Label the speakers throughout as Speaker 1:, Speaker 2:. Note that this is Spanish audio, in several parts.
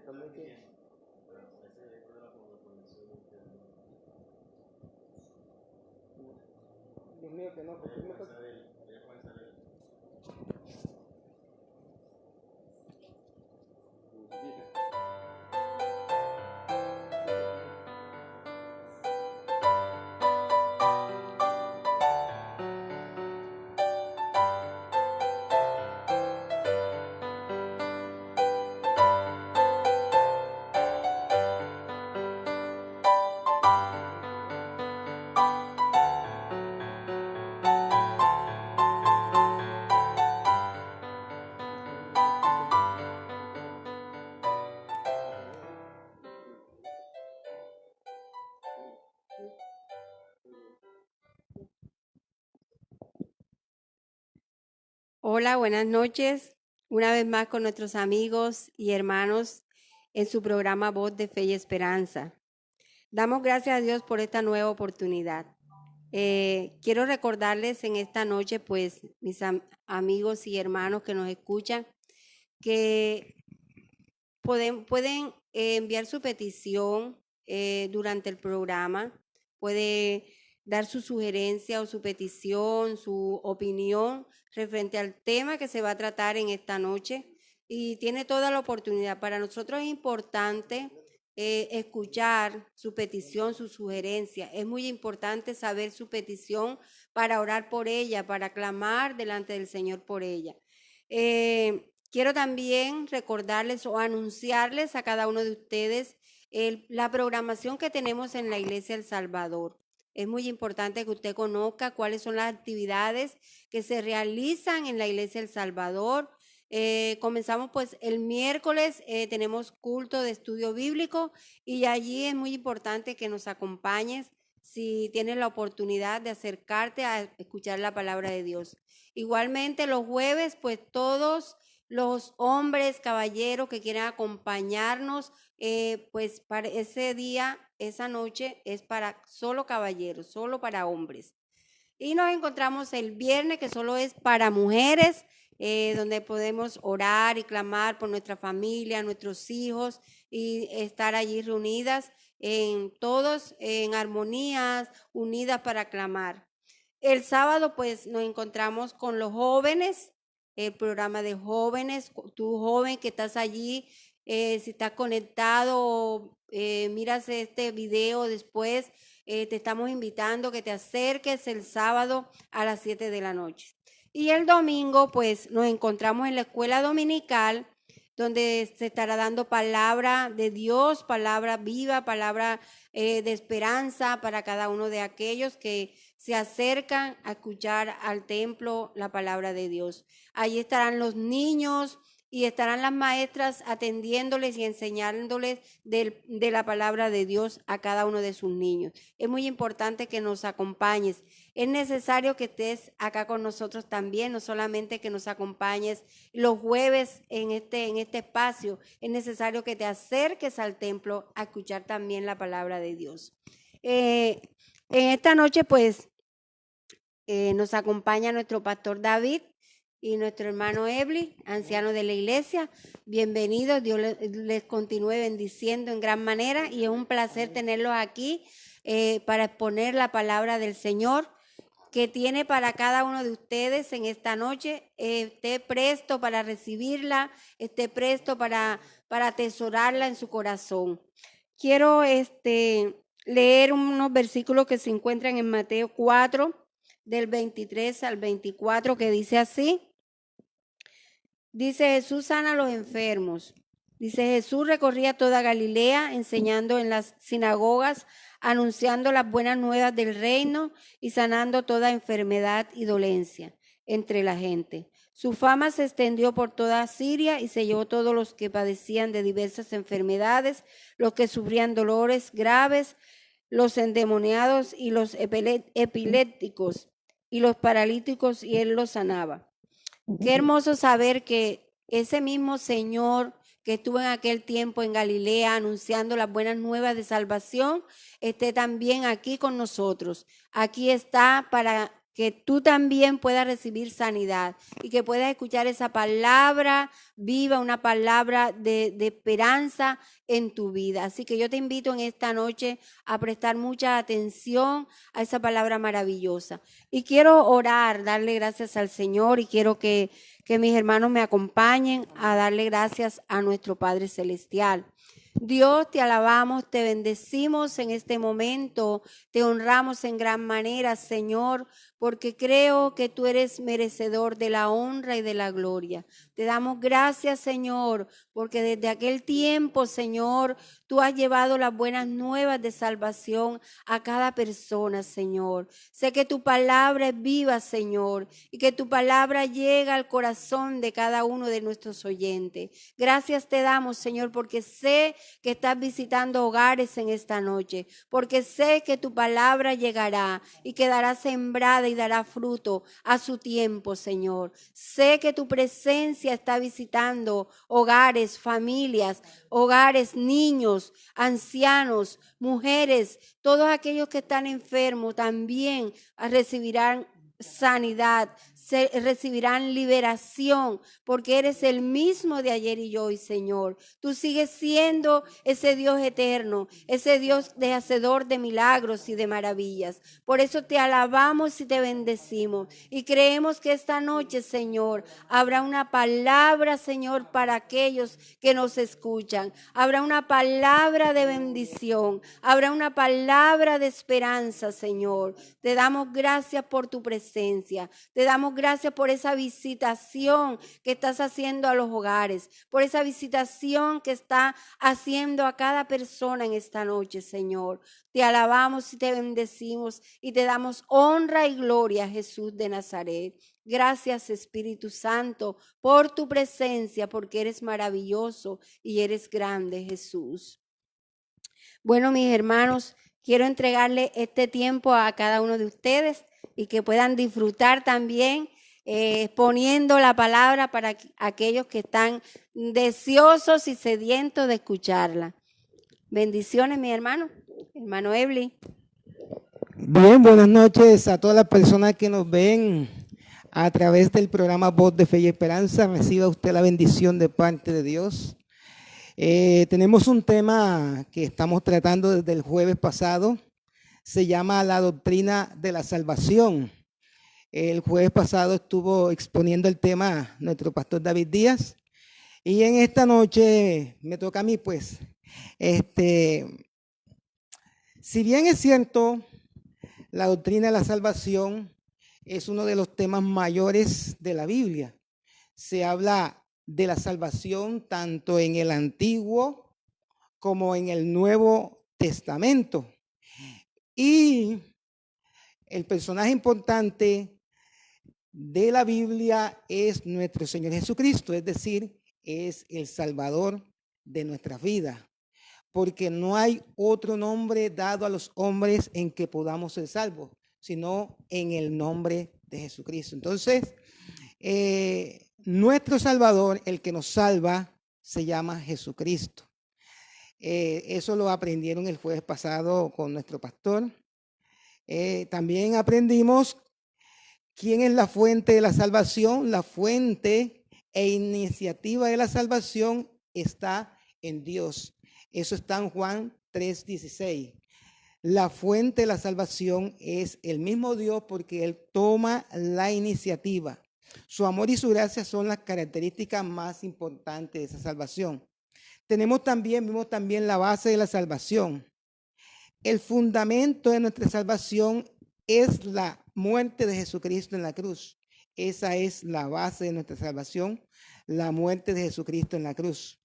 Speaker 1: Dios mío, que no, porque me toca.
Speaker 2: Hola, buenas noches. Una vez más con nuestros amigos y hermanos en su programa Voz de Fe y Esperanza. Damos gracias a Dios por esta nueva oportunidad. Quiero recordarles en esta noche, pues, mis amigos y hermanos que nos escuchan, que pueden enviar su petición durante el programa. Puede dar su sugerencia o su petición, su opinión referente al tema que se va a tratar en esta noche y tiene toda la oportunidad. Para nosotros es importante escuchar su petición, su sugerencia. Es muy importante saber su petición para orar por ella, para clamar delante del Señor por ella. Quiero también recordarles o anunciarles a cada uno de ustedes la programación que tenemos en la Iglesia El Salvador. Es muy importante que usted conozca cuáles son las actividades que se realizan en la Iglesia El Salvador. Comenzamos pues el miércoles, tenemos culto de estudio bíblico y allí es muy importante que nos acompañes si tienes la oportunidad de acercarte a escuchar la palabra de Dios. Igualmente los jueves, pues todos los hombres, caballeros que quieran acompañarnos, pues para ese día, esa noche es para solo caballeros, solo para hombres. Y nos encontramos el viernes, que solo es para mujeres, donde podemos orar y clamar por nuestra familia, nuestros hijos y estar allí reunidas todos en armonías, unidas para clamar. El sábado pues nos encontramos con los jóvenes, el programa de jóvenes, tú joven que estás allí, si estás conectado, miras este video después, te estamos invitando que te acerques el sábado a las 7 de la noche. Y el domingo pues nos encontramos en la escuela dominical, donde se estará dando palabra de Dios, palabra viva, palabra de esperanza para cada uno de aquellos que se acercan a escuchar al templo la palabra de Dios. Allí estarán los niños y estarán las maestras atendiéndoles y enseñándoles de la palabra de Dios a cada uno de sus niños. Es muy importante que nos acompañes. Es necesario que estés acá con nosotros también, no solamente que nos acompañes los jueves en este espacio. Es necesario que te acerques al templo a escuchar también la palabra de Dios. En esta noche, pues, nos acompaña nuestro pastor David y nuestro hermano Ebli, anciano de la iglesia. Bienvenidos, Dios les continúe bendiciendo en gran manera y es un placer tenerlos aquí para exponer la palabra del Señor que tiene para cada uno de ustedes en esta noche. Esté presto para recibirla, esté presto para atesorarla en su corazón. Quiero leer unos versículos que se encuentran en Mateo 4, del 23 al 24, que dice así. Dice: Jesús sana a los enfermos. Dice: Jesús recorría toda Galilea, enseñando en las sinagogas, anunciando las buenas nuevas del reino y sanando toda enfermedad y dolencia entre la gente. Su fama se extendió por toda Siria y se llevó todos los que padecían de diversas enfermedades, los que sufrían dolores graves, los endemoniados y los epilépticos y los paralíticos, y él los sanaba. Qué hermoso saber que ese mismo Señor que estuvo en aquel tiempo en Galilea anunciando las buenas nuevas de salvación, esté también aquí con nosotros. Aquí está para que tú también puedas recibir sanidad y que puedas escuchar esa palabra viva, una palabra de esperanza en tu vida. Así que yo te invito en esta noche a prestar mucha atención a esa palabra maravillosa. Y quiero orar, darle gracias al Señor, y quiero que mis hermanos me acompañen a darle gracias a nuestro Padre Celestial. Dios, te alabamos, te bendecimos en este momento, te honramos en gran manera, Señor, porque creo que tú eres merecedor de la honra y de la gloria. Te damos gracias, Señor, porque desde aquel tiempo, Señor, tú has llevado las buenas nuevas de salvación a cada persona, Señor. Sé que tu palabra es viva, Señor, y que tu palabra llega al corazón de cada uno de nuestros oyentes. Gracias te damos, Señor, porque sé que estás visitando hogares en esta noche, porque sé que tu palabra llegará y quedará sembrada y dará fruto a su tiempo, Señor. Sé que tu presencia está visitando hogares, familias, hogares, niños, ancianos, mujeres, todos aquellos que están enfermos también recibirán sanidad, recibirán liberación, porque eres el mismo de ayer y hoy, Señor. Tú sigues siendo ese Dios eterno, ese Dios de hacedor de milagros y de maravillas. Por eso te alabamos y te bendecimos. Y creemos que esta noche, Señor, habrá una palabra, Señor, para aquellos que nos escuchan. Habrá una palabra de bendición. Habrá una palabra de esperanza, Señor. Te damos gracias por tu presencia. Te damos gracias por esa visitación que estás haciendo a los hogares, por esa visitación que está haciendo a cada persona en esta noche, Señor. Te alabamos y te bendecimos y te damos honra y gloria, Jesús de Nazaret. Gracias, Espíritu Santo, por tu presencia, porque eres maravilloso y eres grande, Jesús. Bueno, mis hermanos, quiero entregarle este tiempo a cada uno de ustedes y que puedan disfrutar también exponiendo la palabra para aquellos que están deseosos y sedientos de escucharla. Bendiciones, mi hermano. Hermano Ebli.
Speaker 1: Bien, buenas noches a todas las personas que nos ven a través del programa Voz de Fe y Esperanza. Reciba usted la bendición de parte de Dios. Tenemos un tema que estamos tratando desde el jueves pasado. Se llama la doctrina de la salvación. El jueves pasado estuvo exponiendo el tema nuestro pastor David Díaz. Y en esta noche me toca a mí, pues. Si bien es cierto, la doctrina de la salvación es uno de los temas mayores de la Biblia. Se habla de la salvación tanto en el Antiguo como en el Nuevo Testamento. Y el personaje importante de la Biblia es nuestro Señor Jesucristo, es decir, es el Salvador de nuestras vidas, porque no hay otro nombre dado a los hombres en que podamos ser salvos, sino en el nombre de Jesucristo. Entonces, nuestro Salvador, el que nos salva, se llama Jesucristo. Eso lo aprendieron el jueves pasado con nuestro pastor. También aprendimos quién es la fuente de la salvación. La fuente e iniciativa de la salvación está en Dios. Eso está en Juan 3:16. La fuente de la salvación es el mismo Dios porque Él toma la iniciativa. Su amor y su gracia son las características más importantes de esa salvación. Vimos también la base de la salvación. El fundamento de nuestra salvación es la muerte de Jesucristo en la cruz. Esa es la base de nuestra salvación, la muerte de Jesucristo en la cruz.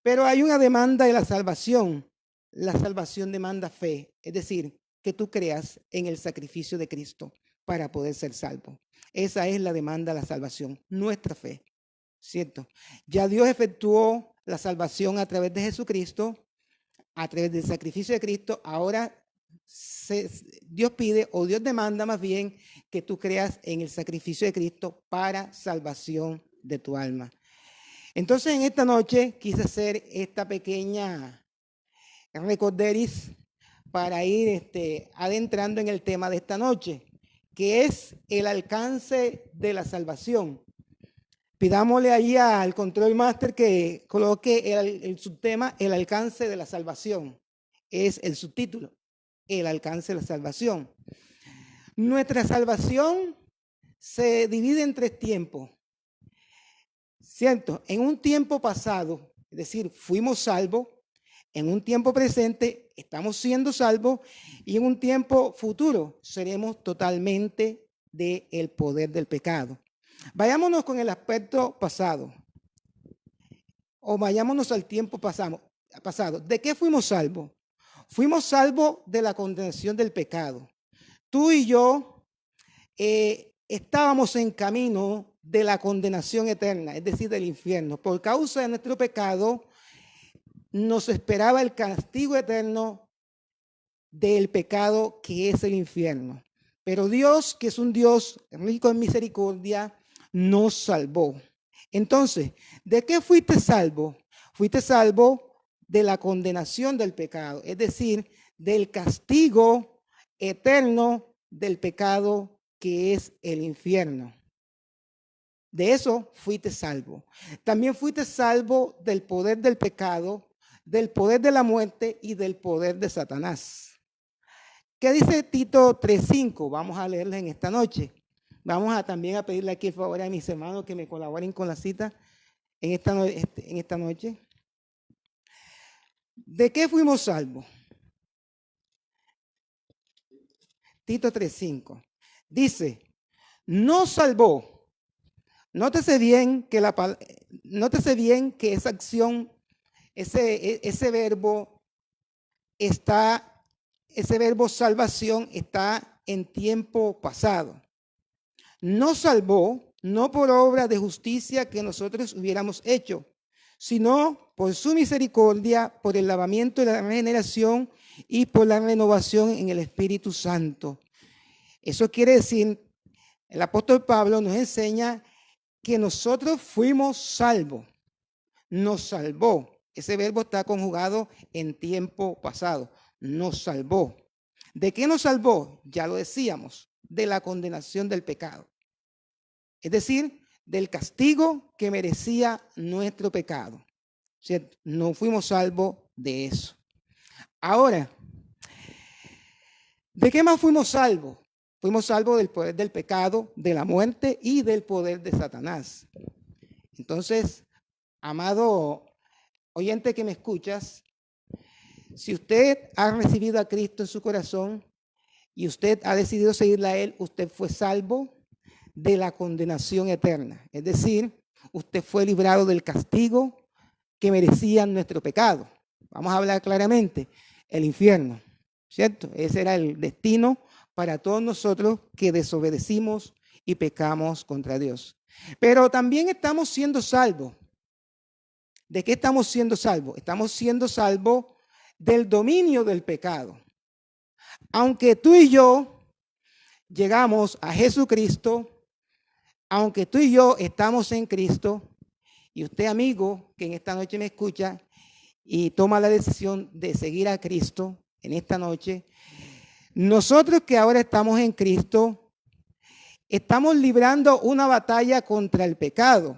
Speaker 1: Pero hay una demanda de la salvación. La salvación demanda fe, es decir, que tú creas en el sacrificio de Cristo para poder ser salvo. Esa es la demanda de la salvación, nuestra fe, ¿cierto? Ya Dios efectuó la salvación a través de Jesucristo, a través del sacrificio de Cristo. Ahora Dios pide, o Dios demanda más bien, que tú creas en el sacrificio de Cristo para salvación de tu alma. Entonces, en esta noche quise hacer esta pequeña recorderis para ir adentrando en el tema de esta noche, que es el alcance de la salvación. Pidámosle ahí al Control Master que coloque el subtema, el alcance de la salvación. Es el subtítulo, el alcance de la salvación. Nuestra salvación se divide en 3 tiempos. ¿Cierto? En un tiempo pasado, es decir, fuimos salvos. En un tiempo presente estamos siendo salvos y en un tiempo futuro seremos totalmente del poder del pecado. Vayámonos con el aspecto pasado o vayámonos al tiempo pasado. ¿De qué fuimos salvos? Fuimos salvos de la condenación del pecado. Tú y yo estábamos en camino de la condenación eterna, es decir, del infierno. Por causa de nuestro pecado, nos esperaba el castigo eterno del pecado que es el infierno. Pero Dios, que es un Dios rico en misericordia, nos salvó. Entonces, ¿de qué fuiste salvo? Fuiste salvo de la condenación del pecado, es decir, del castigo eterno del pecado que es el infierno. De eso fuiste salvo. También fuiste salvo del poder del pecado, del poder de la muerte y del poder de Satanás. ¿Qué dice Tito 3:5? Vamos a leerla en esta noche. Vamos también a pedirle aquí el favor a mis hermanos que me colaboren con la cita en esta noche. ¿De qué fuimos salvos? Tito 3:5. Dice, nos salvó. Nótese bien que esa acción, ese verbo salvación está en tiempo pasado. Nos salvó no por obra de justicia que nosotros hubiéramos hecho, sino por su misericordia, por el lavamiento de la regeneración y por la renovación en el Espíritu Santo. Eso quiere decir, el apóstol Pablo nos enseña que nosotros fuimos salvos, nos salvó. Ese verbo está conjugado en tiempo pasado, nos salvó. ¿De qué nos salvó? Ya lo decíamos, de la condenación del pecado. Es decir, del castigo que merecía nuestro pecado. ¿Cierto? No fuimos salvos de eso. Ahora, ¿de qué más fuimos salvos? Fuimos salvos del poder del pecado, de la muerte y del poder de Satanás. Entonces, amado oyente que me escuchas, si usted ha recibido a Cristo en su corazón y usted ha decidido seguirle a Él, usted fue salvo de la condenación eterna. Es decir, usted fue librado del castigo que merecía nuestro pecado. Vamos a hablar claramente, el infierno, ¿cierto? Ese era el destino para todos nosotros que desobedecimos y pecamos contra Dios. Pero también estamos siendo salvos. ¿De qué estamos siendo salvos? Estamos siendo salvos del dominio del pecado. Aunque tú y yo llegamos a Jesucristo, aunque tú y yo estamos en Cristo, y usted, amigo, que en esta noche me escucha y toma la decisión de seguir a Cristo en esta noche, nosotros que ahora estamos en Cristo, estamos librando una batalla contra el pecado,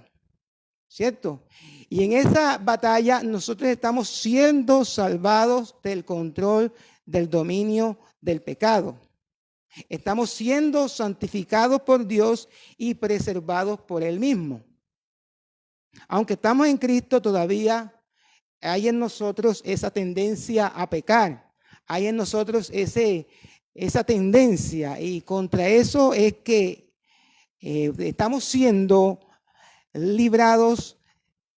Speaker 1: ¿cierto? Y en esa batalla nosotros estamos siendo salvados del control, del dominio del pecado. Estamos siendo santificados por Dios y preservados por Él mismo. Aunque estamos en Cristo, todavía hay en nosotros esa tendencia a pecar. Hay en nosotros esa tendencia y contra eso es que estamos siendo librados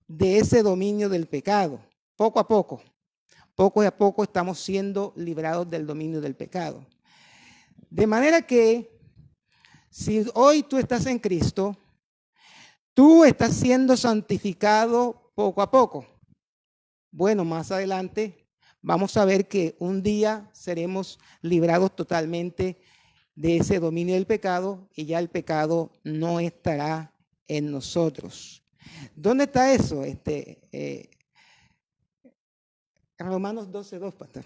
Speaker 1: de ese dominio del pecado. Poco a poco estamos siendo librados del dominio del pecado. De manera que si hoy tú estás en Cristo, tú estás siendo santificado poco a poco. Bueno, más adelante vamos a ver que un día seremos librados totalmente de ese dominio del pecado y ya el pecado no estará en nosotros. ¿Dónde está eso? Romanos 12:2, pastor.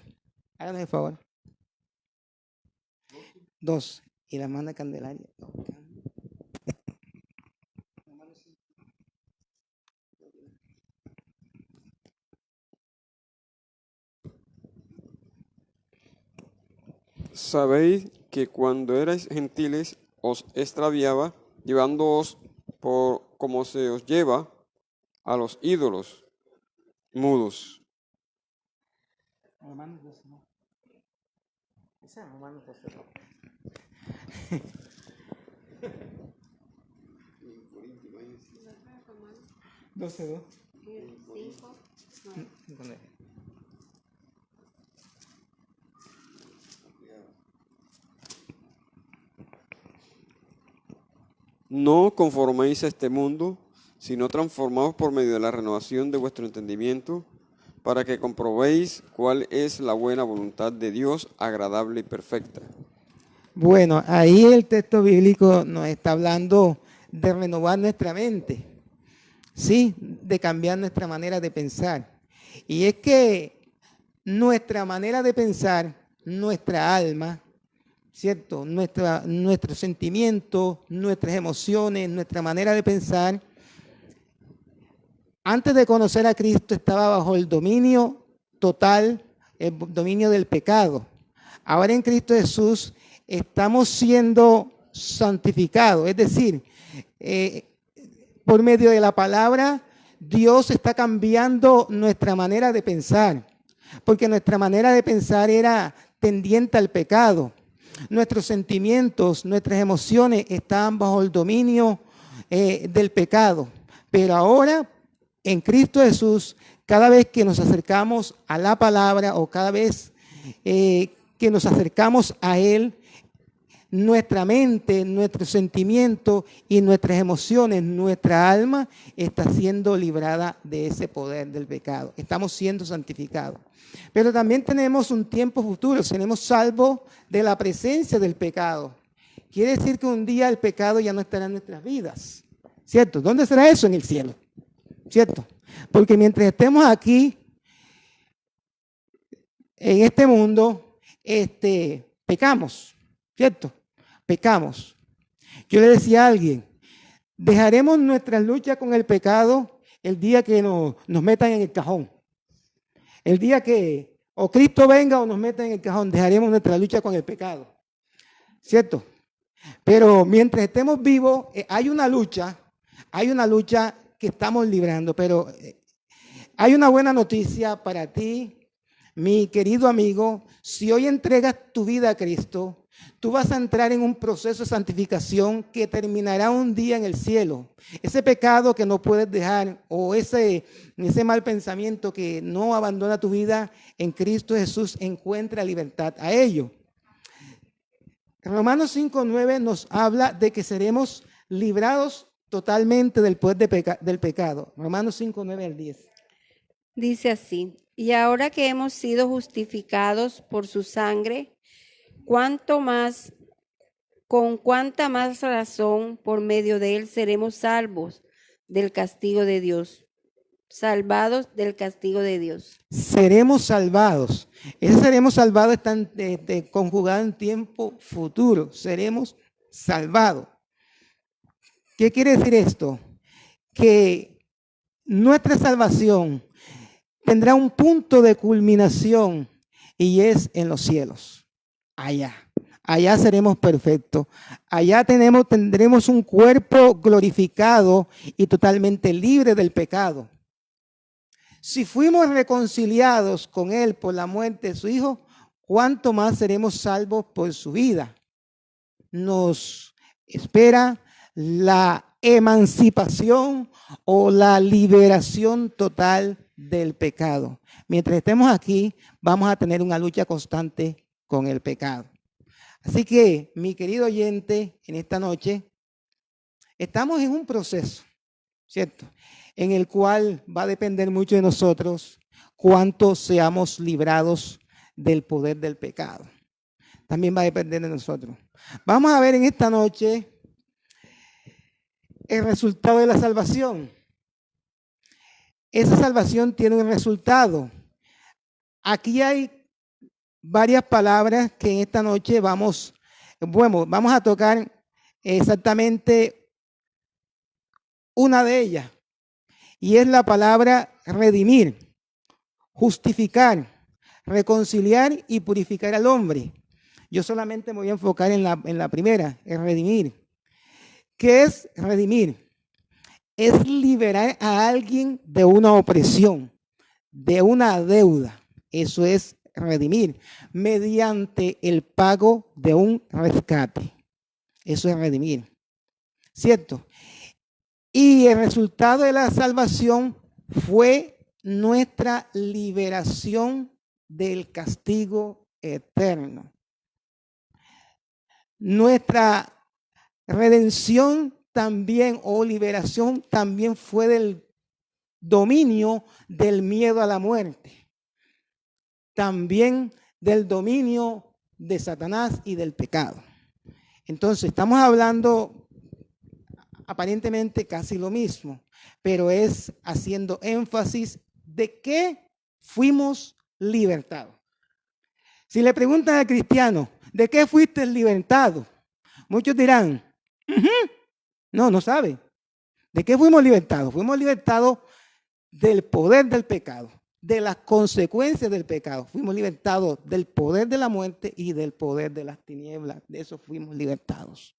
Speaker 1: Háganos el favor. 2. y la hermana Candelaria.
Speaker 3: Sabéis que cuando erais gentiles os extraviaba, llevándoos por como se os lleva a los ídolos mudos.
Speaker 1: Romanos 12, no. Ese es Romanos 12, no. 12, 2.
Speaker 3: No conforméis a este mundo, sino transformaos por medio de la renovación de vuestro entendimiento, para que comprobéis cuál es la buena voluntad de Dios, agradable y perfecta.
Speaker 1: Bueno, ahí el texto bíblico nos está hablando de renovar nuestra mente, ¿sí? De cambiar nuestra manera de pensar. Y es que nuestra manera de pensar, nuestra alma, ¿cierto? Nuestros sentimientos, nuestras emociones, nuestra manera de pensar, antes de conocer a Cristo estaba bajo el dominio total, el dominio del pecado. Ahora en Cristo Jesús estamos siendo santificados, es decir, por medio de la palabra, Dios está cambiando nuestra manera de pensar, porque nuestra manera de pensar era tendiente al pecado. Nuestros sentimientos, nuestras emociones estaban bajo el dominio del pecado. Pero ahora, en Cristo Jesús, cada vez que nos acercamos a la palabra o cada vez que nos acercamos a Él, nuestra mente, nuestros sentimientos y nuestras emociones, nuestra alma está siendo librada de ese poder del pecado. Estamos siendo santificados. Pero también tenemos un tiempo futuro, seremos salvos de la presencia del pecado. Quiere decir que un día el pecado ya no estará en nuestras vidas, ¿cierto? ¿Dónde será eso? En el cielo, ¿cierto? Porque mientras estemos aquí, en este mundo, pecamos, ¿cierto? Pecamos. Yo le decía a alguien, dejaremos nuestra lucha con el pecado el día que nos metan en el cajón. El día que o Cristo venga o nos metan en el cajón, dejaremos nuestra lucha con el pecado. ¿Cierto? Pero mientras estemos vivos, hay una lucha que estamos librando, pero hay una buena noticia para ti, mi querido amigo. Si hoy entregas tu vida a Cristo, tú vas a entrar en un proceso de santificación que terminará un día en el cielo. Ese pecado que no puedes dejar o ese mal pensamiento que no abandona tu vida, en Cristo Jesús encuentra libertad a ello. Romanos 5:9 nos habla de que seremos librados totalmente del poder del pecado. Romanos 5:9 al 10.
Speaker 2: Dice así: y ahora que hemos sido justificados por su sangre, con cuánta más razón por medio de él seremos salvos del castigo de Dios. Salvados del castigo de Dios.
Speaker 1: Seremos salvados. Ese seremos salvados está conjugado en tiempo futuro. Seremos salvados. ¿Qué quiere decir esto? Que nuestra salvación tendrá un punto de culminación y es en los cielos. Allá seremos perfectos. Allá tendremos un cuerpo glorificado y totalmente libre del pecado. Si fuimos reconciliados con Él por la muerte de su Hijo, ¿cuánto más seremos salvos por su vida? Nos espera la emancipación o la liberación total del pecado. Mientras estemos aquí, vamos a tener una lucha constante con el pecado. Así que, mi querido oyente, en esta noche, estamos en un proceso, ¿cierto?, en el cual va a depender mucho de nosotros cuánto seamos librados del poder del pecado. También va a depender de nosotros. Vamos a ver en esta noche el resultado de la salvación. Esa salvación tiene un resultado. Aquí hay varias palabras que en esta noche vamos Bueno, vamos a tocar exactamente una de ellas, y es la palabra redimir, justificar, reconciliar y purificar al hombre. Yo solamente me voy a enfocar en la primera, en redimir. ¿Qué es redimir? Es liberar a alguien de una opresión, de una deuda. Eso es redimir, mediante el pago de un rescate. Eso es redimir, ¿cierto? Y el resultado de la salvación fue nuestra liberación del castigo eterno. Nuestra redención también, o liberación también, fue del dominio del miedo a la muerte. También del dominio de Satanás y del pecado. Entonces, estamos hablando aparentemente casi lo mismo, pero es haciendo énfasis de que fuimos libertados. Si le preguntan al cristiano, ¿de qué fuiste libertado? Muchos dirán, no sabe. ¿De qué fuimos libertados? Fuimos libertados del poder del pecado, de las consecuencias del pecado. Fuimos libertados del poder de la muerte y del poder de las tinieblas. De eso fuimos libertados.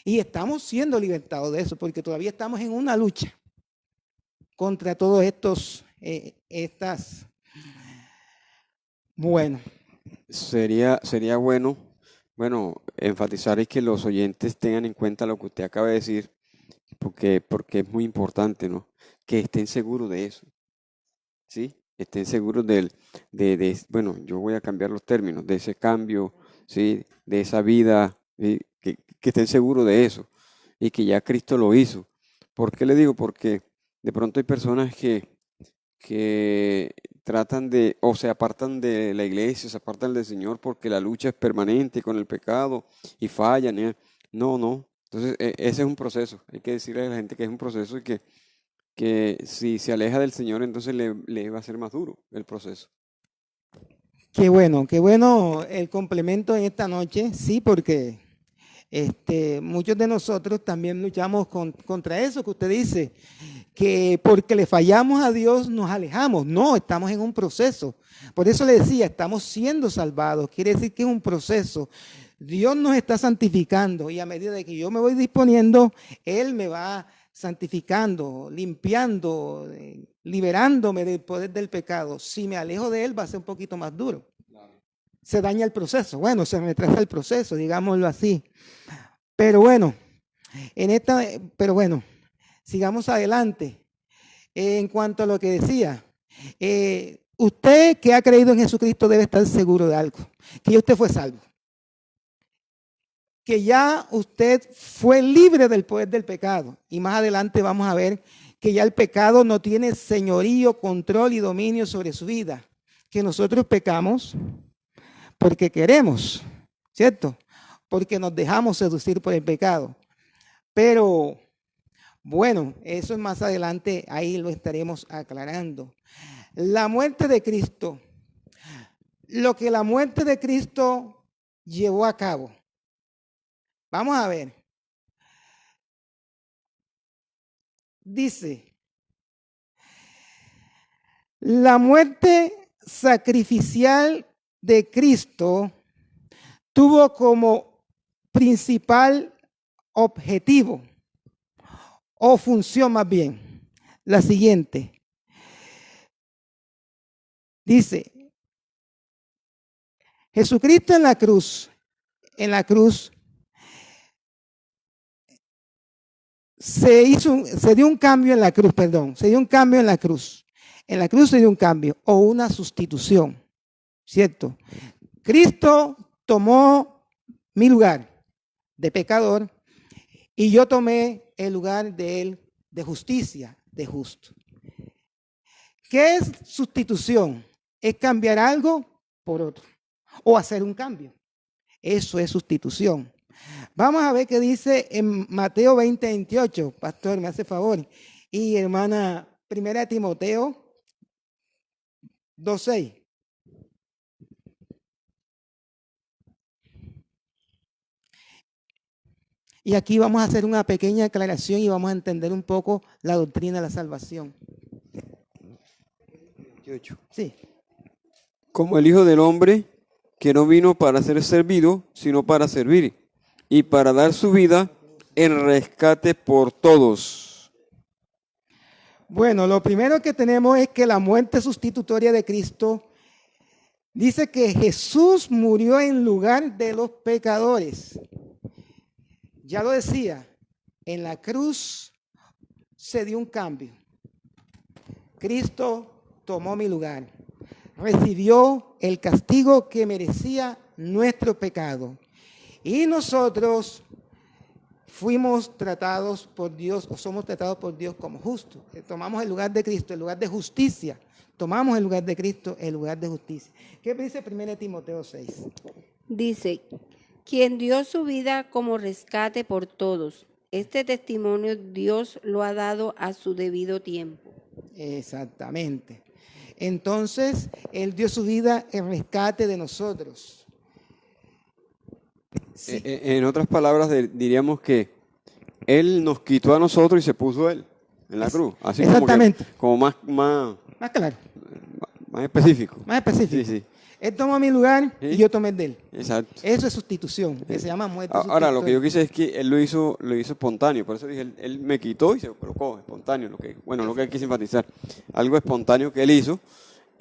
Speaker 1: Y estamos siendo libertados de eso, porque todavía estamos en una lucha contra todos Bueno.
Speaker 3: Sería bueno, enfatizar y que los oyentes tengan en cuenta lo que usted acaba de decir, porque es muy importante, ¿no? Que estén seguros de eso, ¿sí? Estén seguros bueno, yo voy a cambiar los términos, de ese cambio, ¿sí? De esa vida, ¿sí? Que estén seguros de eso y que ya Cristo lo hizo. ¿Por qué le digo? Porque de pronto hay personas que tratan o se apartan de la iglesia, se apartan del Señor porque la lucha es permanente con el pecado y fallan. No. Entonces, ese es un proceso. Hay que decirle a la gente que es un proceso y que si se aleja del Señor, entonces le va a ser más duro el proceso.
Speaker 1: Qué bueno el complemento en esta noche, sí, porque muchos de nosotros también luchamos contra eso que usted dice, que porque le fallamos a Dios nos alejamos. No, estamos en un proceso. Por eso le decía, estamos siendo salvados. Quiere decir que es un proceso. Dios nos está santificando y a medida de que yo me voy disponiendo, Él me va santificando, limpiando, liberándome del poder del pecado. Si me alejo de Él, va a ser un poquito más duro. Se daña el proceso. Bueno, se retrasa el proceso, digámoslo así. Pero bueno, sigamos adelante. En cuanto a lo que decía, usted que ha creído en Jesucristo debe estar seguro de algo, que ya usted fue salvo, que ya usted fue libre del poder del pecado. Y más adelante vamos a ver que ya el pecado no tiene señorío, control y dominio sobre su vida, que nosotros pecamos porque queremos, ¿cierto? Porque nos dejamos seducir por el pecado. Pero bueno, eso es más adelante, ahí lo estaremos aclarando. La muerte de Cristo, lo que la muerte de Cristo llevó a cabo. Vamos a ver. Dice, la muerte sacrificial de Cristo tuvo como principal objetivo, o función más bien, la siguiente. Dice, Jesucristo en la cruz se dio un cambio en la cruz, se dio un cambio en la cruz. En la cruz se dio un cambio o una sustitución, ¿cierto? Cristo tomó mi lugar de pecador y yo tomé el lugar de él de justicia, de justo. ¿Qué es sustitución? Es cambiar algo por otro o hacer un cambio. Eso es sustitución. Vamos a ver qué dice en Mateo 20:28. Pastor, me hace favor. Y hermana, 1 Timoteo 2:6. Y aquí vamos a hacer una pequeña aclaración y vamos a entender un poco la doctrina de la salvación.
Speaker 3: 28.
Speaker 1: Sí.
Speaker 3: Como el Hijo del Hombre, que no vino para ser servido, sino para servir, y para dar su vida en rescate por todos.
Speaker 1: Bueno, lo primero que tenemos es que la muerte sustitutoria de Cristo dice que Jesús murió en lugar de los pecadores. Ya lo decía, en la cruz se dio un cambio. Cristo tomó mi lugar, recibió el castigo que merecía nuestro pecado. Y nosotros fuimos tratados por Dios, o somos tratados por Dios como justos. Tomamos el lugar de Cristo, el lugar de justicia. Tomamos el lugar de Cristo, el lugar de justicia. ¿Qué dice 1 Timoteo 6?
Speaker 2: Dice, quien dio su vida como rescate por todos. Este testimonio Dios lo ha dado a su debido tiempo.
Speaker 1: Exactamente. Entonces, Él dio su vida en rescate de nosotros. Sí.
Speaker 3: En otras palabras, diríamos que Él nos quitó a nosotros y se puso Él en la cruz. Así
Speaker 1: exactamente.
Speaker 3: Como más
Speaker 1: claro.
Speaker 3: Más específico.
Speaker 1: Más específico.
Speaker 3: Sí, sí.
Speaker 1: Él tomó mi lugar
Speaker 3: ¿Sí?
Speaker 1: y yo tomé el de Él.
Speaker 3: Exacto.
Speaker 1: Eso es sustitución, que se llama muerte
Speaker 3: Ahora, lo que yo quise es que Él lo hizo espontáneo. Por eso dije, Él me quitó y se colocó espontáneo. Lo que quise enfatizar. Algo espontáneo que Él hizo.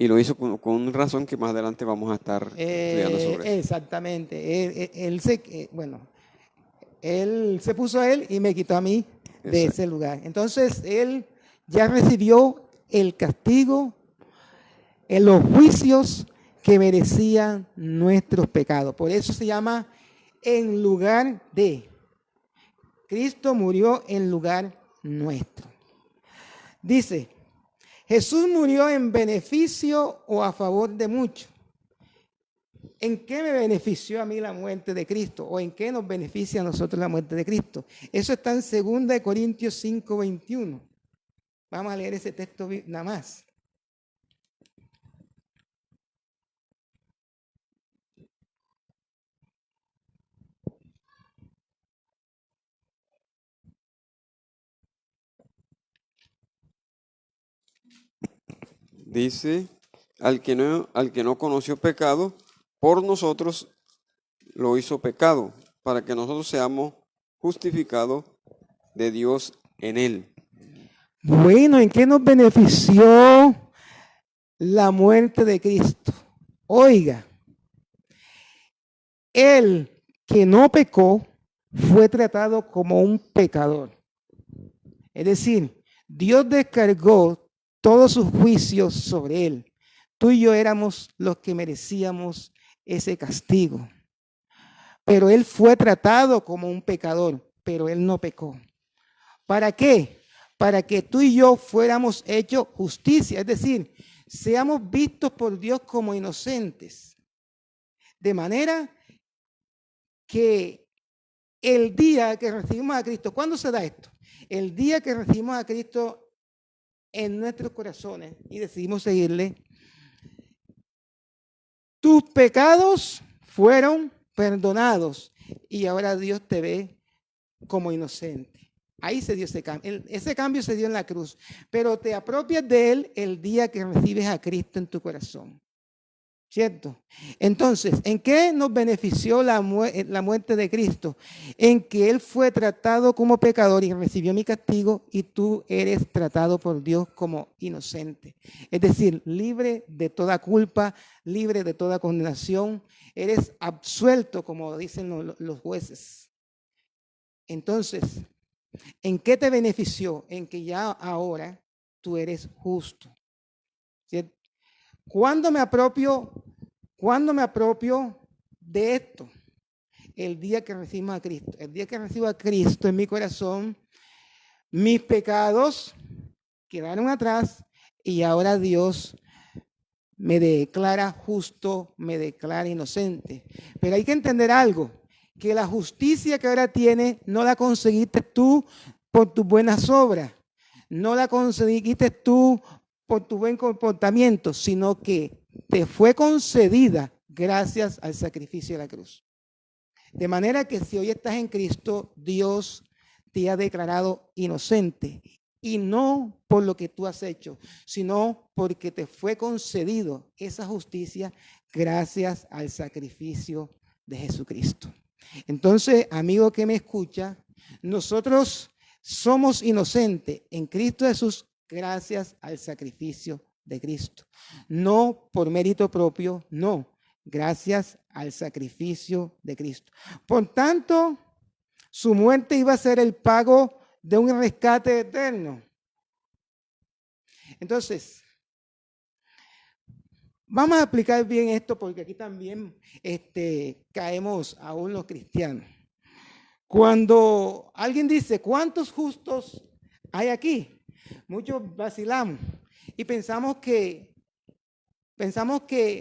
Speaker 3: Y lo hizo con razón que más adelante vamos a estar estudiando sobre eso.
Speaker 1: Exactamente. Él se puso a Él y me quitó a mí de ese lugar. Entonces, Él ya recibió el castigo, en los juicios que merecían nuestros pecados. Por eso se llama en lugar de. Cristo murió en lugar nuestro. Dice, Jesús murió en beneficio o a favor de muchos. ¿En qué me benefició a mí la muerte de Cristo? ¿O en qué nos beneficia a nosotros la muerte de Cristo? Eso está en 2 Corintios 5, 21. Vamos a leer ese texto nada más.
Speaker 3: Dice, al que no conoció pecado, por nosotros lo hizo pecado, para que nosotros seamos justificados de Dios en él.
Speaker 1: Bueno, ¿en qué nos benefició la muerte de Cristo? Oiga, el que no pecó fue tratado como un pecador. Es decir, Dios descargó todos sus juicios sobre él. Tú y yo éramos los que merecíamos ese castigo. Pero él fue tratado como un pecador, pero él no pecó. ¿Para qué? Para que tú y yo fuéramos hechos justicia, es decir, seamos vistos por Dios como inocentes. De manera que el día que recibimos a Cristo, ¿cuándo se da esto? El día que recibimos a Cristo en nuestros corazones y decidimos seguirle, tus pecados fueron perdonados y ahora Dios te ve como inocente. Ahí se dio ese cambio. Ese cambio se dio en la cruz, pero te apropias de él el día que recibes a Cristo en tu corazón. ¿Cierto? Entonces, ¿en qué nos benefició la muerte de Cristo? En que Él fue tratado como pecador y recibió mi castigo y tú eres tratado por Dios como inocente. Es decir, libre de toda culpa, libre de toda condenación. Eres absuelto, como dicen los jueces. Entonces, ¿en qué te benefició? En que ya ahora tú eres justo. ¿Cierto? ¿Cuándo me apropio de esto? El día que recibimos a Cristo. El día que recibo a Cristo en mi corazón, mis pecados quedaron atrás y ahora Dios me declara justo, me declara inocente. Pero hay que entender algo, que la justicia que ahora tienes no la conseguiste tú por tus buenas obras, no la conseguiste tú por tu buen comportamiento, sino que te fue concedida gracias al sacrificio de la cruz. De manera que si hoy estás en Cristo, Dios te ha declarado inocente. Y no por lo que tú has hecho, sino porque te fue concedido esa justicia gracias al sacrificio de Jesucristo. Entonces, amigo que me escucha, nosotros somos inocentes en Cristo Jesús gracias al sacrificio de Cristo. No por mérito propio, no, gracias al sacrificio de Cristo. Por tanto, su muerte iba a ser el pago de un rescate eterno. Entonces, vamos a explicar bien esto porque aquí también caemos aún los cristianos. Cuando alguien dice, ¿cuántos justos hay aquí? Muchos vacilamos y pensamos que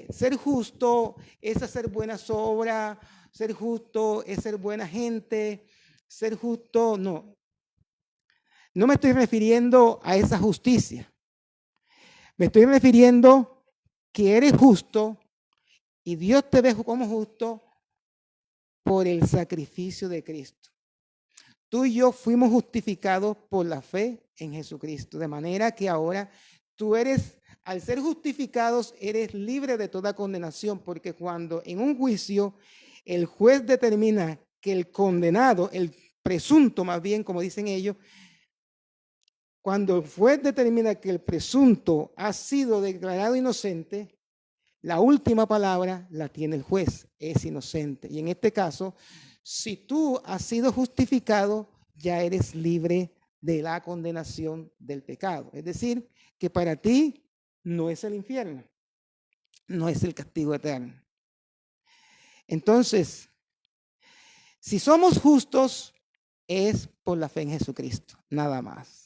Speaker 1: ser justo es hacer buenas obras, ser justo es ser buena gente, ser justo, no. No me estoy refiriendo a esa justicia. Me estoy refiriendo que eres justo y Dios te ve como justo por el sacrificio de Cristo. Tú y yo fuimos justificados por la fe en Jesucristo, de manera que ahora tú eres, al ser justificados, eres libre de toda condenación, porque cuando en un juicio el juez determina que el condenado, el presunto más bien, como dicen ellos, cuando el juez determina que el presunto ha sido declarado inocente, la última palabra la tiene el juez, es inocente. Y en este caso, si tú has sido justificado, ya eres libre de la condenación del pecado. Es decir, que para ti no es el infierno, no es el castigo eterno. Entonces, si somos justos, es por la fe en Jesucristo, nada más.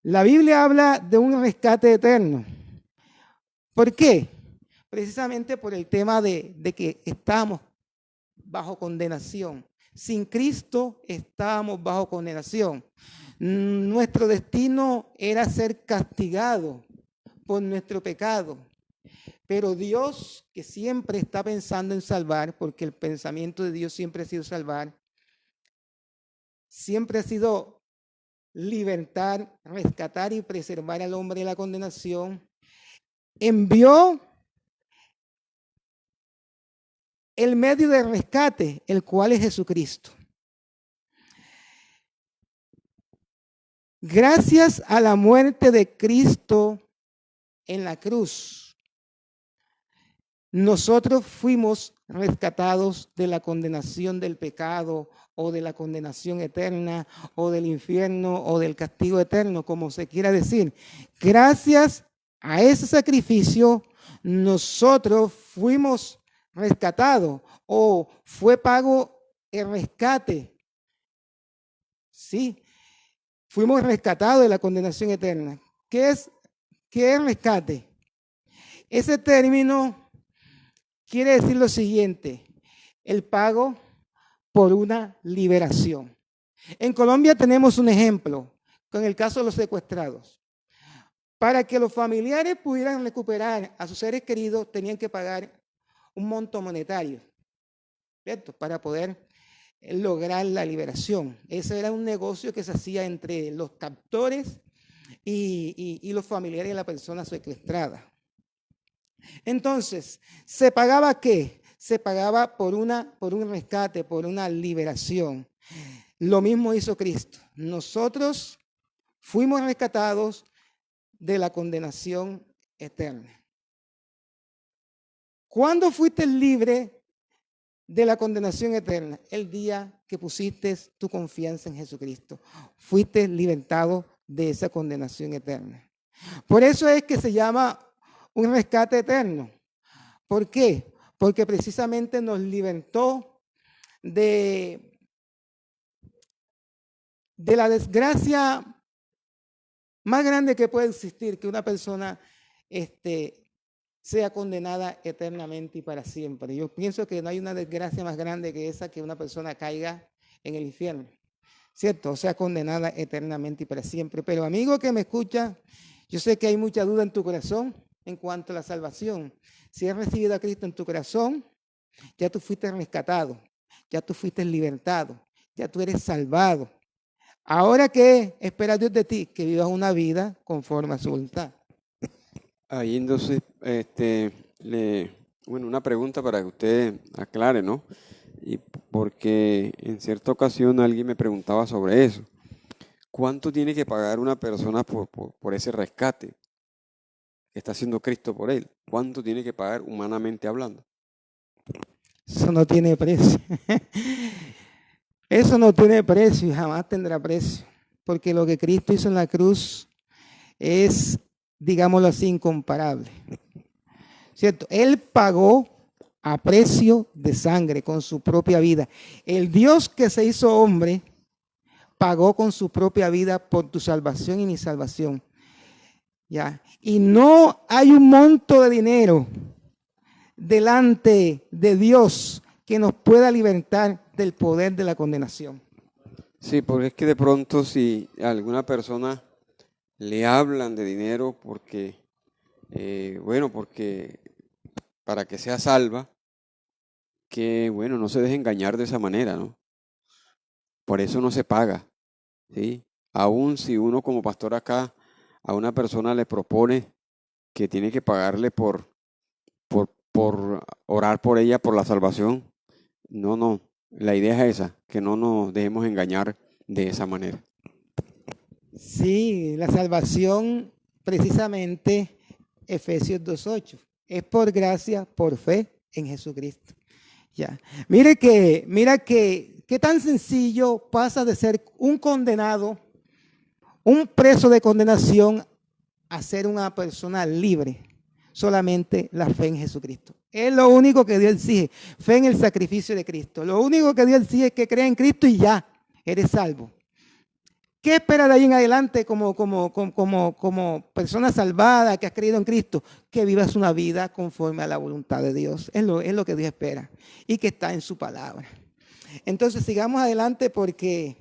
Speaker 1: La Biblia habla de un rescate eterno. ¿Por qué? Precisamente por el tema de que estamos bajo condenación. Sin Cristo estábamos bajo condenación. Nuestro destino era ser castigado por nuestro pecado. Pero Dios, que siempre está pensando en salvar, porque el pensamiento de Dios siempre ha sido salvar, siempre ha sido libertar, rescatar y preservar al hombre de la condenación, envió el medio de rescate, el cual es Jesucristo. Gracias a la muerte de Cristo en la cruz, nosotros fuimos rescatados de la condenación del pecado o de la condenación eterna o del infierno o del castigo eterno, como se quiera decir. Gracias a ese sacrificio, nosotros fuimos rescatados o fue pago el rescate. Sí, fuimos rescatados de la condenación eterna. ¿Qué es rescate? Ese término quiere decir lo siguiente: el pago por una liberación. En Colombia tenemos un ejemplo con el caso de los secuestrados. Para que los familiares pudieran recuperar a sus seres queridos, tenían que pagar un monto monetario, ¿cierto? Para poder lograr la liberación. Ese era un negocio que se hacía entre los captores y los familiares de la persona secuestrada. Entonces, ¿se pagaba qué? Se pagaba por un rescate, por una liberación. Lo mismo hizo Cristo. Nosotros fuimos rescatados de la condenación eterna. ¿Cuándo fuiste libre de la condenación eterna? El día que pusiste tu confianza en Jesucristo. Fuiste libertado de esa condenación eterna. Por eso es que se llama un rescate eterno. ¿Por qué? Porque precisamente nos libertó de la desgracia más grande que puede existir, que una persona sea condenada eternamente y para siempre. Yo pienso que no hay una desgracia más grande que esa, que una persona caiga en el infierno, ¿cierto? O sea, condenada eternamente y para siempre. Pero amigo que me escucha, yo sé que hay mucha duda en tu corazón en cuanto a la salvación. Si has recibido a Cristo en tu corazón, ya tú fuiste rescatado. ya tú fuiste libertado, ya tú eres salvado. Ahora, ¿qué espera Dios de ti? Que vivas una vida conforme a su voluntad.
Speaker 3: Ahí entonces, una pregunta para que usted aclare, ¿no? Y porque en cierta ocasión alguien me preguntaba sobre eso. ¿Cuánto tiene que pagar una persona por ese rescate que está haciendo Cristo por él? ¿Cuánto tiene que pagar humanamente hablando?
Speaker 1: Eso no tiene precio. Eso no tiene precio y jamás tendrá precio. Porque lo que Cristo hizo en la cruz es, digámoslo así, incomparable. ¿Cierto? Él pagó a precio de sangre con su propia vida. El Dios que se hizo hombre pagó con su propia vida por tu salvación y mi salvación. ¿Ya? Y no hay un monto de dinero delante de Dios que nos pueda libertar del poder de la condenación.
Speaker 3: Sí, porque es que de pronto si a alguna persona le hablan de dinero porque, porque para que sea salva, que bueno, no se deje engañar de esa manera, ¿no? Por eso no se paga, ¿sí? Aún si uno como pastor acá a una persona le propone que tiene que pagarle por orar por ella, por la salvación, no, la idea es esa, que no nos dejemos engañar de esa manera.
Speaker 1: Sí, la salvación, precisamente, Efesios 2:8, es por gracia, por fe en Jesucristo. Ya. Mira que qué tan sencillo pasa de ser un condenado, un preso de condenación, a ser una persona libre. Solamente la fe en Jesucristo. Es lo único que Dios exige, fe en el sacrificio de Cristo. Lo único que Dios exige es que creas en Cristo y ya, eres salvo. ¿Qué espera de ahí en adelante como persona salvada que has creído en Cristo? Que vivas una vida conforme a la voluntad de Dios. Es lo que Dios espera y que está en su palabra. Entonces sigamos adelante porque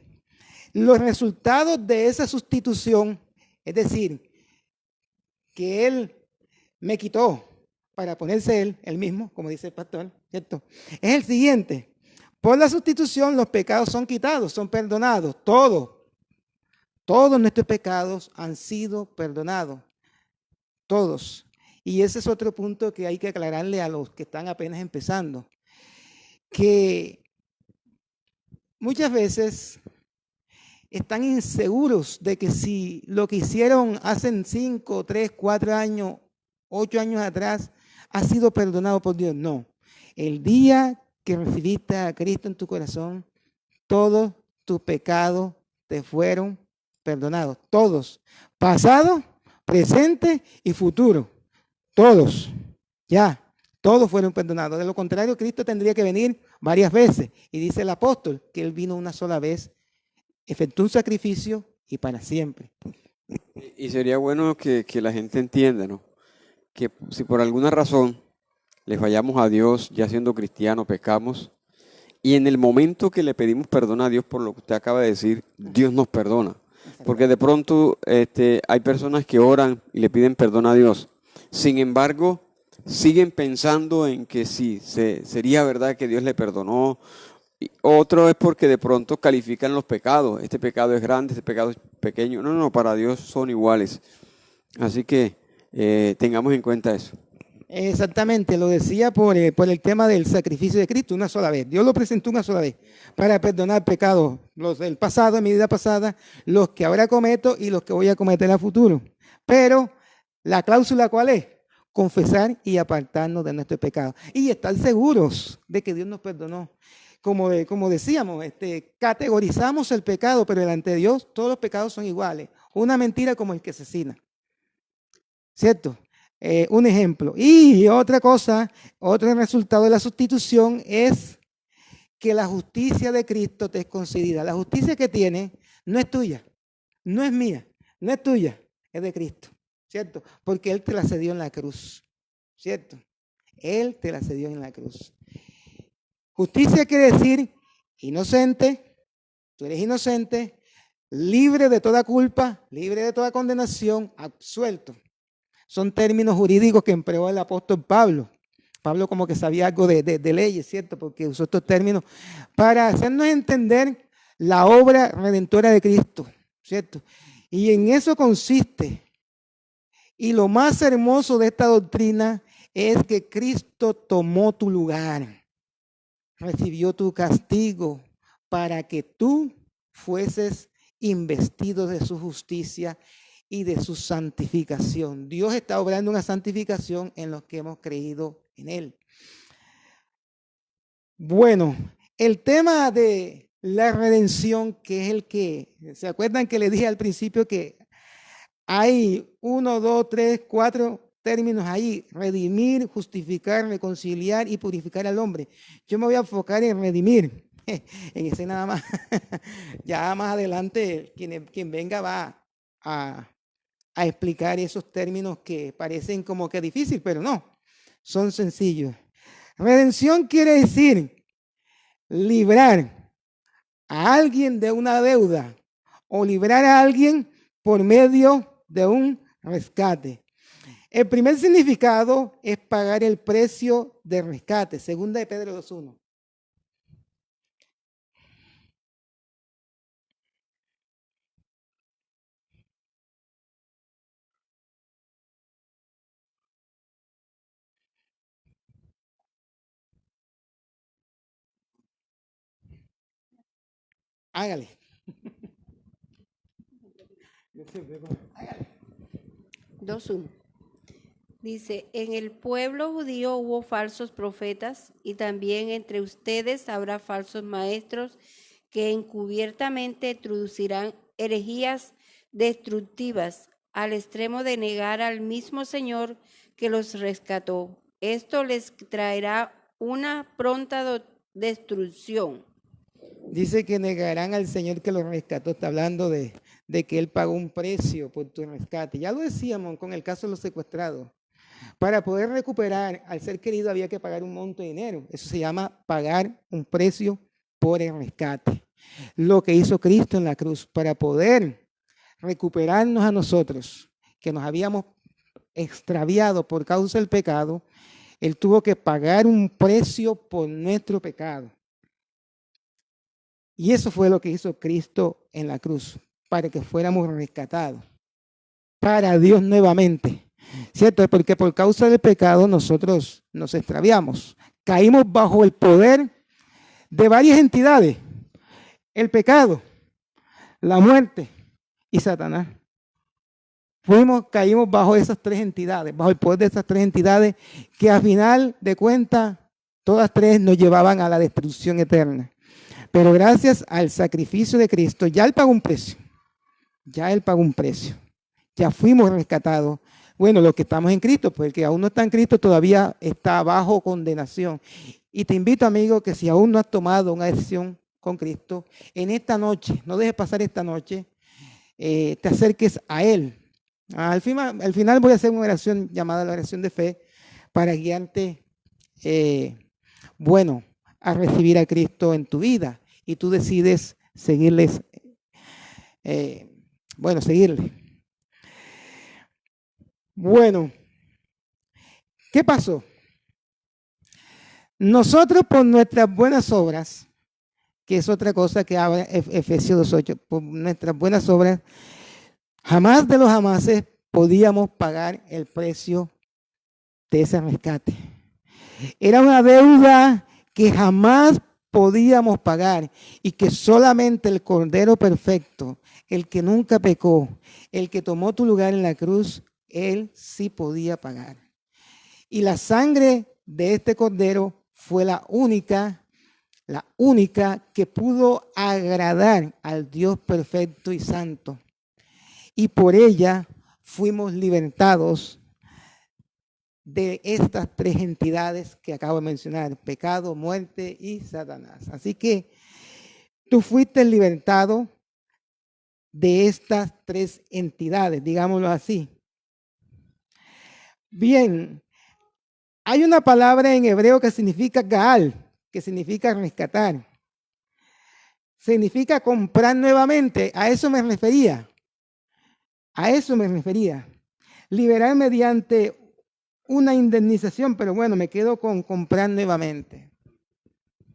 Speaker 1: los resultados de esa sustitución, es decir, que Él me quitó para ponerse Él mismo, como dice el pastor, ¿cierto? Es el siguiente. Por la sustitución los pecados son quitados, son perdonados, todos nuestros pecados han sido perdonados, todos. Y ese es otro punto que hay que aclararle a los que están apenas empezando, que muchas veces están inseguros de que si lo que hicieron hace 5, 3, 4 años, 8 años atrás, ha sido perdonado por Dios. No. El día que recibiste a Cristo en tu corazón, todos tus pecados te fueron perdonados. Todos. Pasado, presente y futuro. Todos. Ya. Todos fueron perdonados. De lo contrario, Cristo tendría que venir varias veces. Y dice el apóstol que Él vino una sola vez, efectuó un sacrificio y para siempre.
Speaker 3: Y sería bueno que la gente entienda, ¿no? Que si por alguna razón le fallamos a Dios, ya siendo cristiano, pecamos, y en el momento que le pedimos perdón a Dios por lo que usted acaba de decir, Dios nos perdona. Porque de pronto hay personas que oran y le piden perdón a Dios. Sin embargo, siguen pensando en que sí, sería verdad que Dios le perdonó. Y otro es porque de pronto califican los pecados. Este pecado es grande, este pecado es pequeño. No, para Dios son iguales. Así que tengamos en cuenta eso.
Speaker 1: Exactamente, lo decía por el tema del sacrificio de Cristo una sola vez. Dios lo presentó una sola vez para perdonar pecados, los del pasado, en mi vida pasada, los que ahora cometo y los que voy a cometer a futuro. Pero la cláusula, ¿cuál es? Confesar y apartarnos de nuestros pecados y estar seguros de que Dios nos perdonó. Como decíamos, categorizamos el pecado, pero delante de Dios todos los pecados son iguales. Una mentira como el que asesina. ¿Cierto? Un ejemplo. Y otra cosa, otro resultado de la sustitución es que la justicia de Cristo te es concedida. La justicia que tiene no es tuya, no es mía, no es tuya, es de Cristo. ¿Cierto? Porque Él te la cedió en la cruz. ¿Cierto? Él te la cedió en la cruz. Justicia quiere decir inocente, tú eres inocente, libre de toda culpa, libre de toda condenación, absuelto. Son términos jurídicos que empleó el apóstol Pablo Pablo como que sabía algo de leyes, ¿cierto? Porque usó estos términos para hacernos entender la obra redentora de Cristo, ¿cierto? Y en eso consiste. Y lo más hermoso de esta doctrina es que Cristo tomó tu lugar, recibió tu castigo para que tú fueses investido de su justicia y de su santificación. Dios está obrando una santificación en los que hemos creído en Él. Bueno, el tema de la redención, que es el que, ¿se acuerdan que le dije al principio que hay 1, 2, 3, 4 términos ahí? Redimir, justificar, reconciliar y purificar al hombre. Yo me voy a enfocar en redimir, en ese nada más. Ya más adelante quien venga va a explicar esos términos que parecen como que difícil, pero no, son sencillos. Redención quiere decir librar a alguien de una deuda o librar a alguien por medio de un rescate. El primer significado es pagar el precio de rescate, segunda de Pedro 2:1. Hágale.
Speaker 2: 2:1. Dice, en el pueblo judío hubo falsos profetas y también entre ustedes habrá falsos maestros que encubiertamente introducirán herejías destructivas al extremo de negar al mismo Señor que los rescató. Esto les traerá una pronta destrucción.
Speaker 1: Dice que negarán al Señor que los rescató. Está hablando de que Él pagó un precio por tu rescate. Ya lo decíamos con el caso de los secuestrados. Para poder recuperar al ser querido había que pagar un monto de dinero. Eso se llama pagar un precio por el rescate. Lo que hizo Cristo en la cruz para poder recuperarnos a nosotros, que nos habíamos extraviado por causa del pecado, Él tuvo que pagar un precio por nuestro pecado. Y eso fue lo que hizo Cristo en la cruz, para que fuéramos rescatados para Dios nuevamente. ¿Cierto? Porque por causa del pecado nosotros nos extraviamos. Caímos bajo el poder de varias entidades. El pecado, la muerte y Satanás. Caímos bajo esas tres entidades, bajo el poder de esas tres entidades que al final de cuentas, todas tres nos llevaban a la destrucción eterna. Pero gracias al sacrificio de Cristo, ya Él pagó un precio. Ya Él pagó un precio. Ya fuimos rescatados. Bueno, los que estamos en Cristo, pues el que aún no está en Cristo todavía está bajo condenación. Y te invito, amigo, que si aún no has tomado una decisión con Cristo, en esta noche, no dejes pasar esta noche, te acerques a Él. Al final voy a hacer una oración llamada la oración de fe para guiarte, a recibir a Cristo en tu vida. Y tú decides seguirle. Bueno, ¿qué pasó? Nosotros por nuestras buenas obras, que es otra cosa que habla Efesios 2:8, por nuestras buenas obras, jamás de los jamases podíamos pagar el precio de ese rescate. Era una deuda que jamás podíamos pagar y que solamente el Cordero Perfecto, el que nunca pecó, el que tomó tu lugar en la cruz, Él sí podía pagar. Y la sangre de este Cordero fue la única que pudo agradar al Dios perfecto y santo. Y por ella fuimos libertados de estas tres entidades que acabo de mencionar: pecado, muerte y Satanás. Así que tú fuiste libertado de estas tres entidades, digámoslo así. Bien, hay una palabra en hebreo que significa Gaal, que significa rescatar. Significa comprar nuevamente. A eso me refería. Liberar mediante una indemnización, pero bueno, me quedo con comprar nuevamente.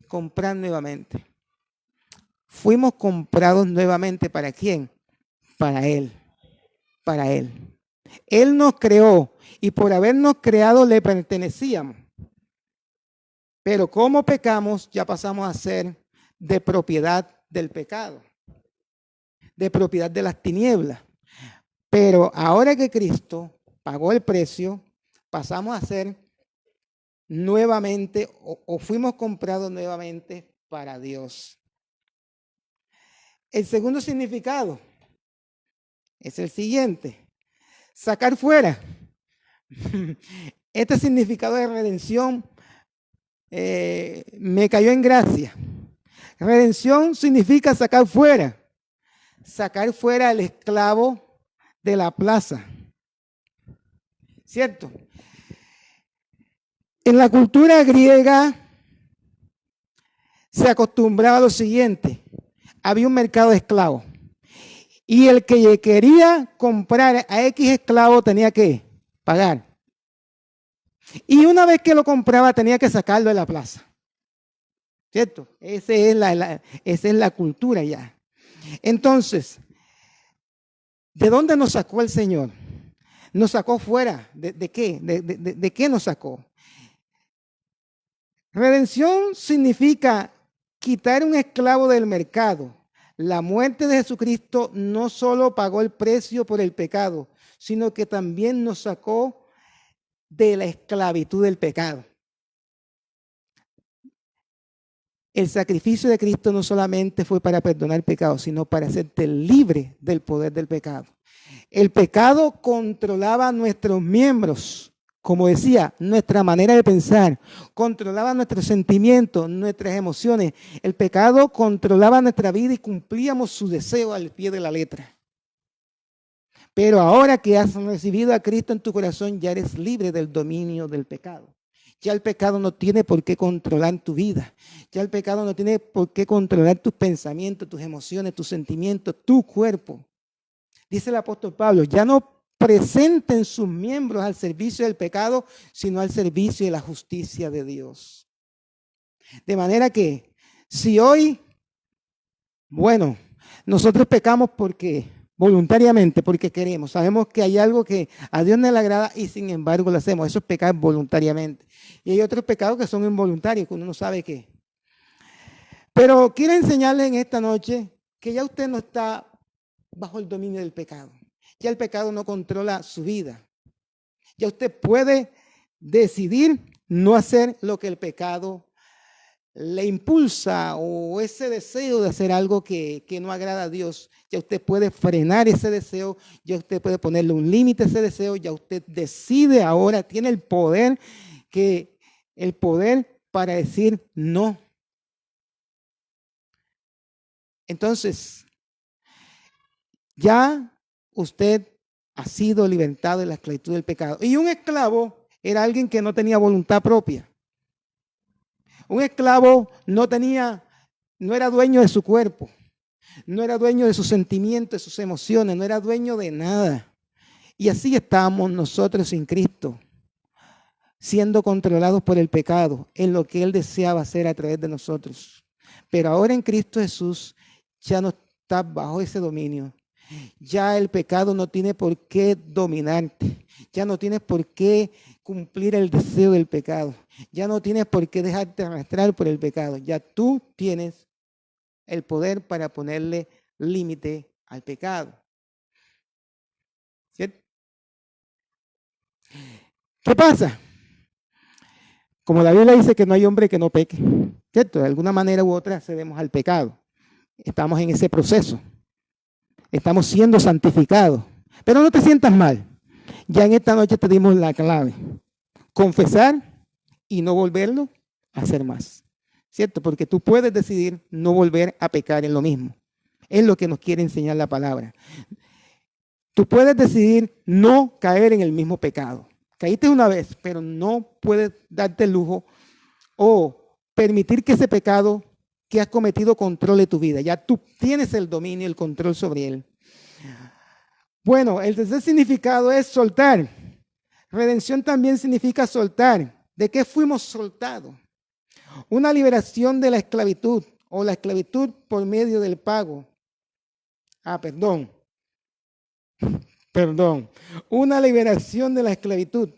Speaker 1: Comprar nuevamente. Fuimos comprados nuevamente, ¿para quién? Para Él. Para Él. Él nos creó y por habernos creado le pertenecíamos. Pero como pecamos, ya pasamos a ser de propiedad del pecado, de propiedad de las tinieblas. Pero ahora que Cristo pagó el precio, pasamos a ser nuevamente o fuimos comprados nuevamente para Dios. El segundo significado es el siguiente: sacar fuera. Este significado de redención me cayó en gracia. Redención significa sacar fuera al esclavo de la plaza. ¿Cierto? En la cultura griega se acostumbraba a lo siguiente: había un mercado de esclavos y el que quería comprar a X esclavo tenía que pagar. Y una vez que lo compraba tenía que sacarlo de la plaza. ¿Cierto? Esa es la cultura ya. Entonces, ¿de dónde nos sacó el Señor? Nos sacó fuera. ¿De qué? ¿De qué nos sacó? Redención significa quitar un esclavo del mercado. La muerte de Jesucristo no solo pagó el precio por el pecado, sino que también nos sacó de la esclavitud del pecado. El sacrificio de Cristo no solamente fue para perdonar pecados, sino para hacerte libre del poder del pecado. El pecado controlaba nuestros miembros, como decía, nuestra manera de pensar, controlaba nuestros sentimientos, nuestras emociones. El pecado controlaba nuestra vida y cumplíamos su deseo al pie de la letra. Pero ahora que has recibido a Cristo en tu corazón, ya eres libre del dominio del pecado. Ya el pecado no tiene por qué controlar tu vida. Ya el pecado no tiene por qué controlar tus pensamientos, tus emociones, tus sentimientos, tu cuerpo. Dice el apóstol Pablo, ya no presenten sus miembros al servicio del pecado, sino al servicio de la justicia de Dios. De manera que, si hoy, bueno, nosotros pecamos voluntariamente, porque queremos, sabemos que hay algo que a Dios no le agrada y sin embargo lo hacemos, eso es pecar voluntariamente. Y hay otros pecados que son involuntarios, que uno no sabe qué. Pero quiero enseñarles en esta noche que ya usted no está bajo el dominio del pecado. Ya el pecado no controla su vida. Ya usted puede decidir no hacer lo que el pecado le impulsa o ese deseo de hacer algo que no agrada a Dios. Ya usted puede frenar ese deseo, ya usted puede ponerle un límite a ese deseo, ya usted decide ahora, tiene el poder para decir no. Entonces, ya usted ha sido libertado de la esclavitud del pecado. Y un esclavo era alguien que no tenía voluntad propia. Un esclavo no era dueño de su cuerpo, no era dueño de sus sentimientos, de sus emociones, no era dueño de nada. Y así estábamos nosotros sin Cristo, siendo controlados por el pecado, en lo que Él deseaba hacer a través de nosotros. Pero ahora en Cristo Jesús ya no está bajo ese dominio. Ya el pecado no tiene por qué dominarte. Ya no tienes por qué cumplir el deseo del pecado. Ya no tienes por qué dejarte arrastrar por el pecado. Ya tú tienes el poder para ponerle límite al pecado. ¿Cierto? ¿Qué pasa? Como la Biblia dice que no hay hombre que no peque, ¿cierto? De alguna manera u otra cedemos al pecado. Estamos en ese proceso. Estamos siendo santificados. Pero no te sientas mal. Ya en esta noche te dimos la clave. Confesar y no volverlo a hacer más. ¿Cierto? Porque tú puedes decidir no volver a pecar en lo mismo. Es lo que nos quiere enseñar la palabra. Tú puedes decidir no caer en el mismo pecado. Caíste una vez, pero no puedes darte el lujo o permitir que ese pecado que has cometido controle tu vida. Ya tú tienes el dominio, el control sobre él. Bueno, el tercer significado es soltar. Redención también significa soltar. ¿De qué fuimos soltados? Una liberación de la esclavitud o la esclavitud por medio del pago. Perdón. Una liberación de la esclavitud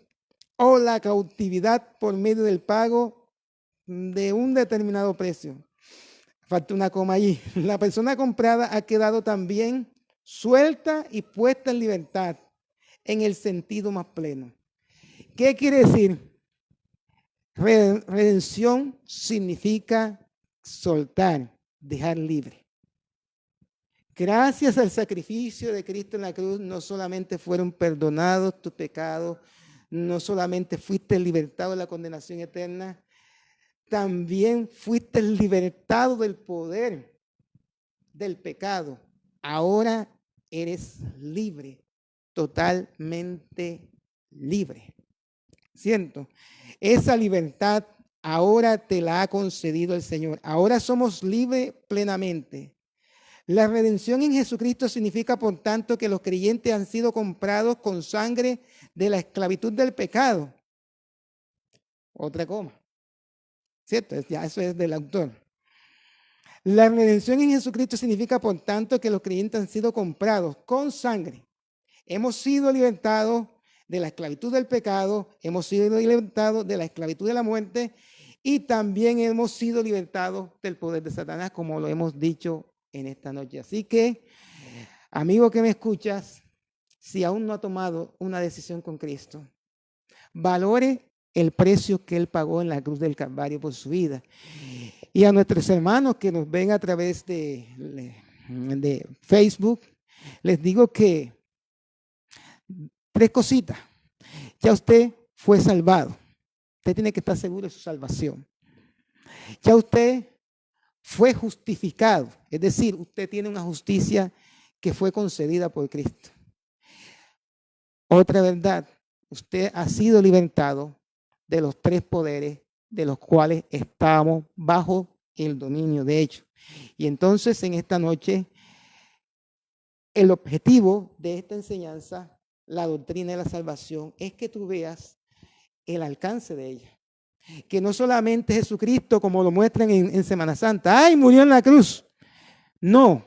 Speaker 1: o la cautividad por medio del pago de un determinado precio. Falta una coma allí. La persona comprada ha quedado también suelta y puesta en libertad en el sentido más pleno. ¿Qué quiere decir? Redención significa soltar, dejar libre. Gracias al sacrificio de Cristo en la cruz, no solamente fueron perdonados tus pecados, no solamente fuiste libertado de la condenación eterna, también fuiste libertado del poder del pecado. Ahora eres libre, totalmente libre. ¿Cierto? Esa libertad ahora te la ha concedido el Señor. Ahora somos libres plenamente. La redención en Jesucristo significa, por tanto, que los creyentes han sido comprados con sangre de la esclavitud del pecado. Otra coma. ¿Cierto? Ya eso es del autor. La redención en Jesucristo significa, por tanto, que los creyentes han sido comprados con sangre. Hemos sido libertados de la esclavitud del pecado, hemos sido libertados de la esclavitud de la muerte y también hemos sido libertados del poder de Satanás, como lo hemos dicho en esta noche. Así que, amigo que me escuchas, si aún no ha tomado una decisión con Cristo, valore el precio que Él pagó en la cruz del Calvario por su vida. Y a nuestros hermanos que nos ven a través de Facebook, les digo que 3 cositas. Ya usted fue salvado. Usted tiene que estar seguro de su salvación. Ya usted fue justificado. Es decir, usted tiene una justicia que fue concedida por Cristo. Otra verdad, usted ha sido libertado de los 3 poderes de los cuales estamos bajo el dominio de ellos. Y entonces en esta noche, el objetivo de esta enseñanza, la doctrina de la salvación, es que tú veas el alcance de ella. Que no solamente Jesucristo, como lo muestran en Semana Santa, ¡ay, murió en la cruz! No.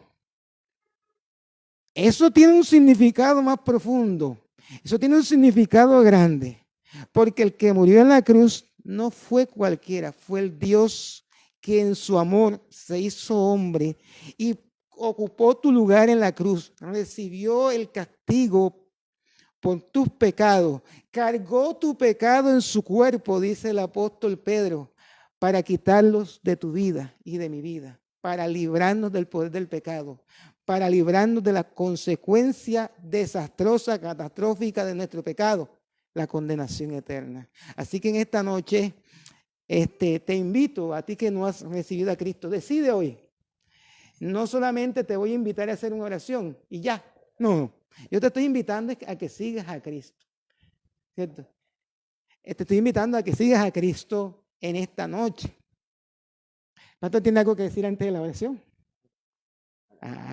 Speaker 1: Eso tiene un significado más profundo. Eso tiene un significado grande. Porque el que murió en la cruz no fue cualquiera, fue el Dios que en su amor se hizo hombre y ocupó tu lugar en la cruz, recibió el castigo por tus pecados, cargó tu pecado en su cuerpo, dice el apóstol Pedro, para quitarlos de tu vida y de mi vida, para librarnos del poder del pecado, para librarnos de la consecuencia desastrosa, catastrófica de nuestro pecado, la condenación eterna. Así que en esta noche te invito a ti que no has recibido a Cristo, decide hoy. No solamente te voy a invitar a hacer una oración y ya, no. Yo te estoy invitando a que sigas a Cristo, ¿cierto? Te estoy invitando a que sigas a Cristo en esta noche. ¿Pastor tiene algo que decir antes de la oración?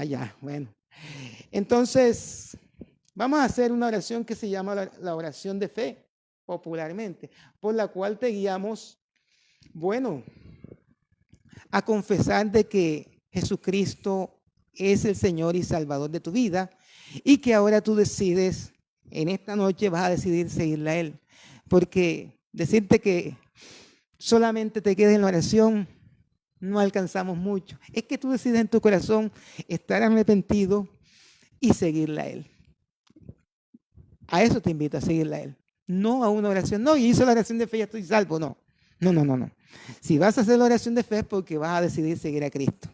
Speaker 1: Ya, bueno. Entonces, vamos a hacer una oración que se llama la oración de fe, popularmente, por la cual te guiamos, bueno, a confesar de que Jesucristo es el Señor y Salvador de tu vida y que ahora tú decides, en esta noche vas a decidir seguirle a Él. Porque decirte que solamente te quedes en la oración, no alcanzamos mucho. Es que tú decides en tu corazón estar arrepentido y seguirle a Él. A eso te invito, a seguirle a Él. No a una oración. No, y hice la oración de fe y ya estoy salvo. No. Si vas a hacer la oración de fe es porque vas a decidir seguir a Cristo.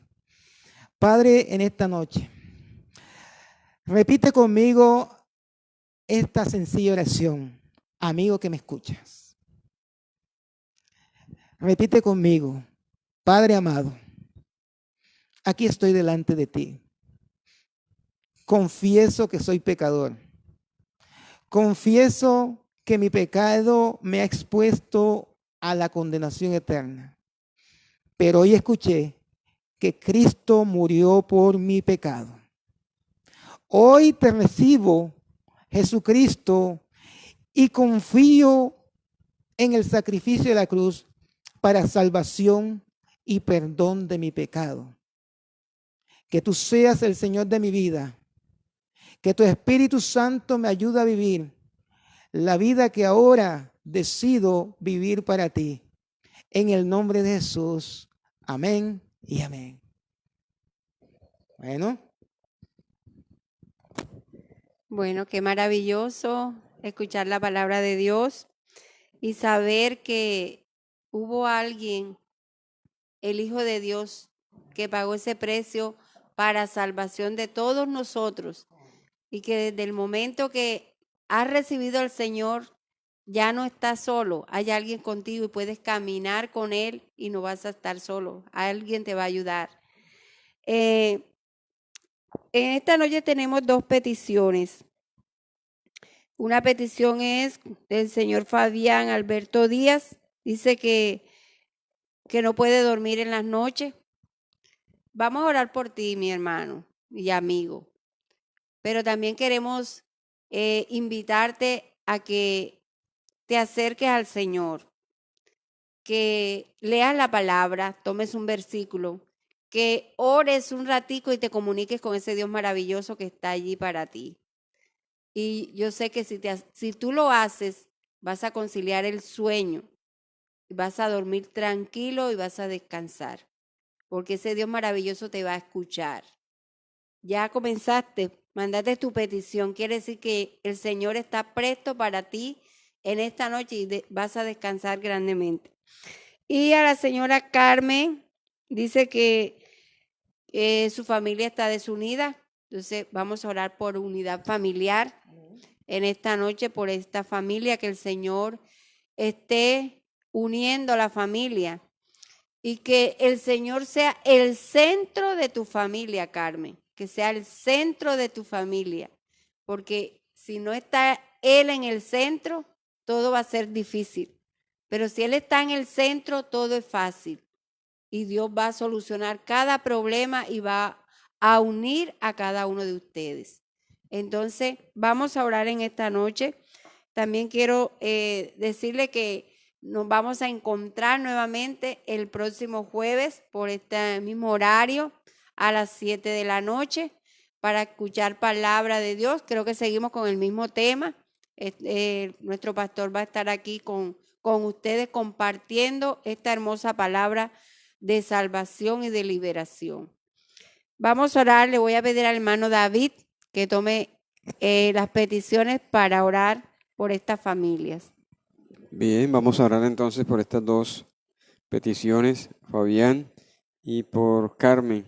Speaker 1: Padre, en esta noche, repite conmigo esta sencilla oración. Amigo que me escuchas. Repite conmigo. Padre amado, aquí estoy delante de ti. Confieso que soy pecador. Confieso que mi pecado me ha expuesto a la condenación eterna. Pero hoy escuché que Cristo murió por mi pecado. Hoy te recibo, Jesucristo, y confío en el sacrificio de la cruz para salvación y perdón de mi pecado. Que tú seas el Señor de mi vida. Que tu Espíritu Santo me ayude a vivir la vida que ahora decido vivir para ti. En el nombre de Jesús. Amén y amén.
Speaker 2: Bueno, qué maravilloso escuchar la palabra de Dios y saber que hubo alguien, el Hijo de Dios, que pagó ese precio para salvación de todos nosotros y que desde el momento que has recibido al Señor ya no estás solo, hay alguien contigo y puedes caminar con Él y no vas a estar solo, alguien te va a ayudar. En esta noche tenemos dos peticiones. Una petición es del señor Fabián Alberto Díaz, dice que no puede dormir en las noches. Vamos a orar por ti, mi hermano y amigo, pero también queremos invitarte a que te acerques al Señor, que leas la palabra, tomes un versículo, que ores un ratico y te comuniques con ese Dios maravilloso que está allí para ti. Y yo sé que si tú lo haces, vas a conciliar el sueño, vas a dormir tranquilo y vas a descansar, porque ese Dios maravilloso te va a escuchar. Ya comenzaste, mandaste tu petición, quiere decir que el Señor está presto para ti en esta noche y vas a descansar grandemente. Y a la señora Carmen, dice que su familia está desunida, entonces vamos a orar por unidad familiar en esta noche, por esta familia, que el Señor esté uniendo a la familia y que el Señor sea el centro de tu familia, Carmen, que sea el centro de tu familia, porque si no está Él en el centro, todo va a ser difícil. Pero si Él está en el centro, todo es fácil. Y Dios va a solucionar cada problema y va a unir a cada uno de ustedes. Entonces, vamos a orar en esta noche. También quiero decirle que nos vamos a encontrar nuevamente el próximo jueves por este mismo horario a las 7 de la noche para escuchar palabra de Dios. Creo que seguimos con el mismo tema. Nuestro pastor va a estar aquí con ustedes compartiendo esta hermosa palabra de salvación y de liberación. Vamos a orar. Le voy a pedir al hermano David que tome las peticiones para orar por estas familias.
Speaker 3: Bien, vamos a orar entonces por estas dos peticiones, Fabián y por Carmen.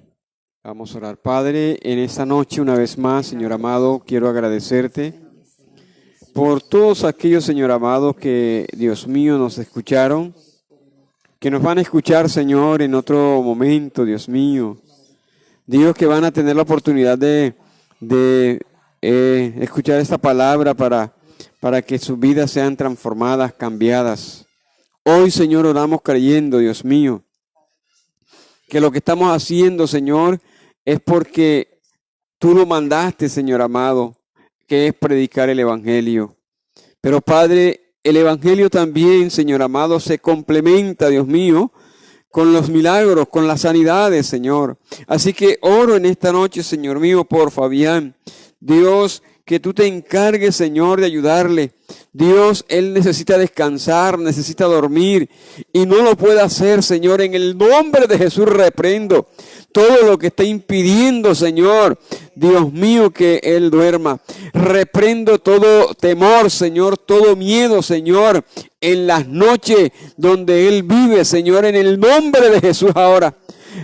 Speaker 3: Vamos a orar. Padre, en esta noche una vez más, Señor amado, quiero agradecerte por todos aquellos, Señor amado, que, Dios mío, nos escucharon, que nos van a escuchar, Señor, en otro momento, Dios mío. Dios, que van a tener la oportunidad de escuchar esta palabra para que sus vidas sean transformadas, cambiadas. Hoy, Señor, oramos creyendo, Dios mío, que lo que estamos haciendo, Señor, es porque tú lo mandaste, Señor amado, que es predicar el Evangelio. Pero, Padre, el Evangelio también, Señor amado, se complementa, Dios mío, con los milagros, con las sanidades, Señor. Así que oro en esta noche, Señor mío, por Fabián. Dios, que tú te encargues, Señor, de ayudarle. Dios, él necesita descansar, necesita dormir y no lo puede hacer, Señor. En el nombre de Jesús reprendo todo lo que está impidiendo, Señor, Dios mío, que él duerma. Reprendo todo temor, Señor, todo miedo, Señor, en las noches donde él vive, Señor, en el nombre de Jesús ahora.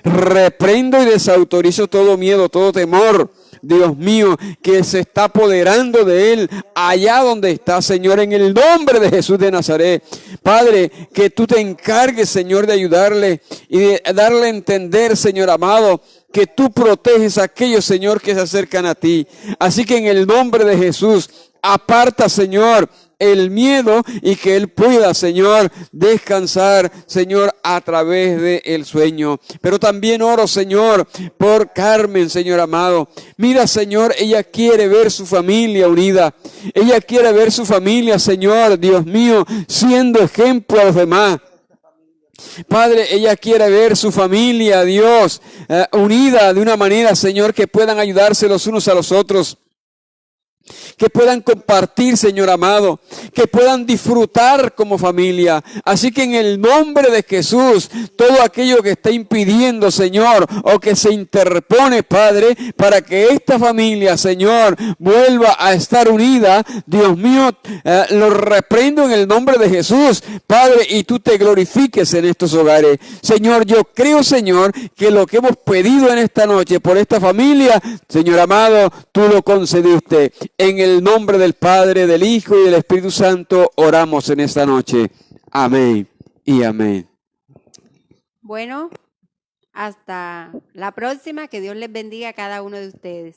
Speaker 3: Reprendo y desautorizo todo miedo, todo temor, Dios mío, que se está apoderando de él allá donde está, Señor, en el nombre de Jesús de Nazaret. Padre, que tú te encargues, Señor, de ayudarle y de darle a entender, Señor amado, que tú proteges a aquellos, Señor, que se acercan a ti. Así que en el nombre de Jesús, aparta, Señor, el miedo y que él pueda, Señor, descansar, Señor, a través del sueño. Pero también oro, Señor, por Carmen, Señor amado. Mira, Señor, ella quiere ver su familia unida. Ella quiere ver su familia, Señor, Dios mío, siendo ejemplo a los demás. Padre, ella quiere ver su familia, Dios, unida de una manera, Señor, que puedan ayudarse los unos a los otros. Que puedan compartir, Señor amado, que puedan disfrutar como familia. Así que en el nombre de Jesús, todo aquello que está impidiendo, Señor, o que se interpone, Padre, para que esta familia, Señor, vuelva a estar unida, Dios mío, lo reprendo en el nombre de Jesús, Padre, y tú te glorifiques en estos hogares. Señor, yo creo, Señor, que lo que hemos pedido en esta noche por esta familia, Señor amado, tú lo concediste. En el nombre del Padre, del Hijo y del Espíritu Santo oramos en esta noche. Amén y amén.
Speaker 2: Bueno, hasta la próxima. Que Dios les bendiga a cada uno de ustedes.